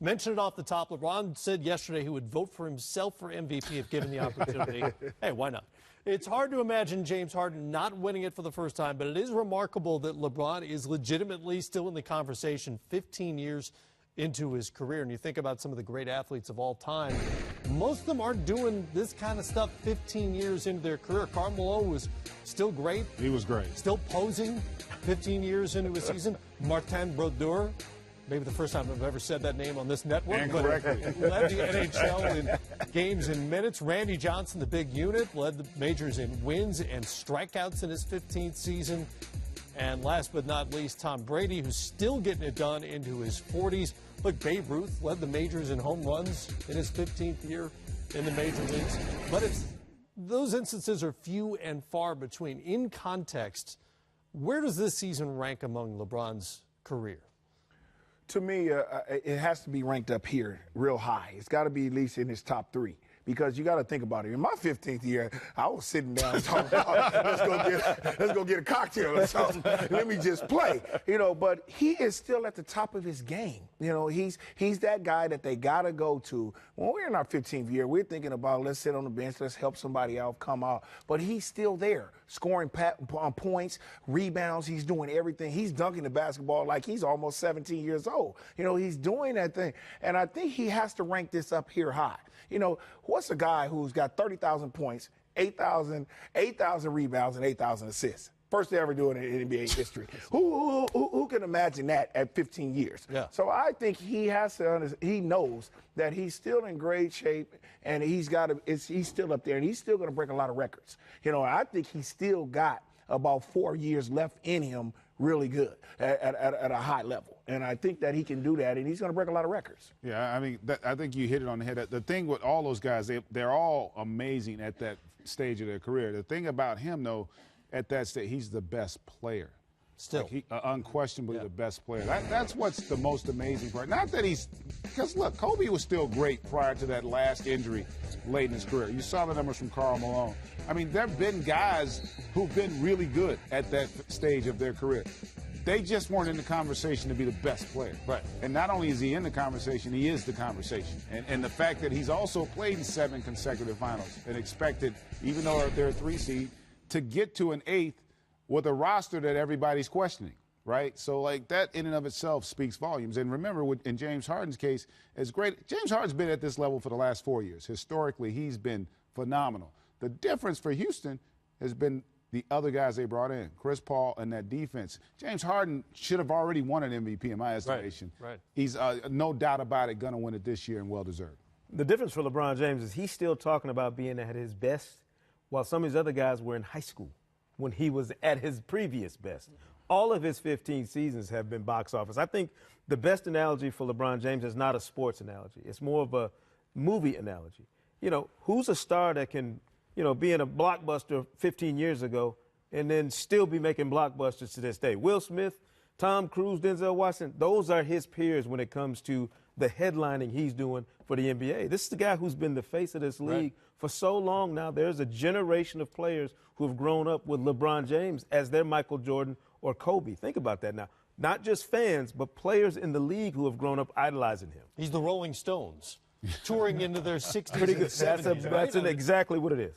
Mention it off the top. LeBron said yesterday he would vote for himself for MVP if given the opportunity. Hey, why not? It's hard to imagine James Harden not winning it for the first time, but it is remarkable that LeBron is legitimately still in the conversation 15 years into his career. And you think about some of the great athletes of all time, most of them aren't doing this kind of stuff 15 years into their career. Karl Malone was still great. He was great. Still posing 15 years into a season. Martin Brodeur, maybe the first time I've ever said that name on this network. And but correctly. led the NHL in games and minutes. Randy Johnson, the big unit, led the majors in wins and strikeouts in his 15th season. And last but not least, Tom Brady, who's still getting it done into his 40s. Look, Babe Ruth led the majors in home runs in his 15th year in the major leagues. But those instances are few and far between. In context, where does this season rank among LeBron's career? To me, it has to be ranked up here real high. It's got to be at least in his top 3. Because you got to think about it. In my 15th year, I was sitting down talking about, let's go get a cocktail or something. Let me just play. But he is still at the top of his game. He's that guy that they got to go to. When we're in our 15th year, we're thinking about let's sit on the bench, let's help somebody out, come out. But he's still there, scoring points, rebounds. He's doing everything. He's dunking the basketball like he's almost 17 years old. He's doing that thing. And I think he has to rank this up here high. What's a guy who's got 30,000 points, 8,000 rebounds, and 8,000 assists? First to ever do it in NBA history. Who can imagine that at 15 years? Yeah. So I think he has to. He knows that he's still in great shape, and he's still up there, and he's still going to break a lot of records. I think he's still got about 4 years left in him, really good at a high level. And I think that he can do that, and he's going to break a lot of records. Yeah, I mean, I think you hit it on the head. The thing with all those guys, they're all amazing at that stage of their career. The thing about him, though, at that stage, he's the best player. Still. Like unquestionably the best player. That's what's the most amazing part. Not that because look, Kobe was still great prior to that last injury late in his career. You saw the numbers from Karl Malone. I mean, there have been guys who've been really good at that stage of their career. They just weren't in the conversation to be the best player. Right. And not only is he in the conversation, he is the conversation. And the fact that he's also played in 7 consecutive finals and expected, even though they're a 3 seed, to get to an 8th with a roster that everybody's questioning, right? So, like, that in and of itself speaks volumes. And remember, in James Harden's case, it's great. James Harden's been at this level for the last 4 years. Historically, he's been phenomenal. The difference for Houston has been the other guys they brought in, Chris Paul and that defense. James Harden should have already won an MVP in my estimation. Right. He's, no doubt about it, going to win it this year and well-deserved. The difference for LeBron James is he's still talking about being at his best while some of these other guys were in high school when he was at his previous best. All of his 15 seasons have been box office. I think the best analogy for LeBron James is not a sports analogy. It's more of a movie analogy. Who's a star that can, be in a blockbuster 15 years ago and then still be making blockbusters to this day? Will Smith, Tom Cruise, Denzel Washington, those are his peers when it comes to the headlining he's doing for the NBA. This is the guy who's been the face of this league for so long now. There's a generation of players who have grown up with LeBron James as their Michael Jordan or Kobe. Think about that now. Not just fans, but players in the league who have grown up idolizing him. He's the Rolling Stones, touring into their 60s and 70s. That's exactly what it is.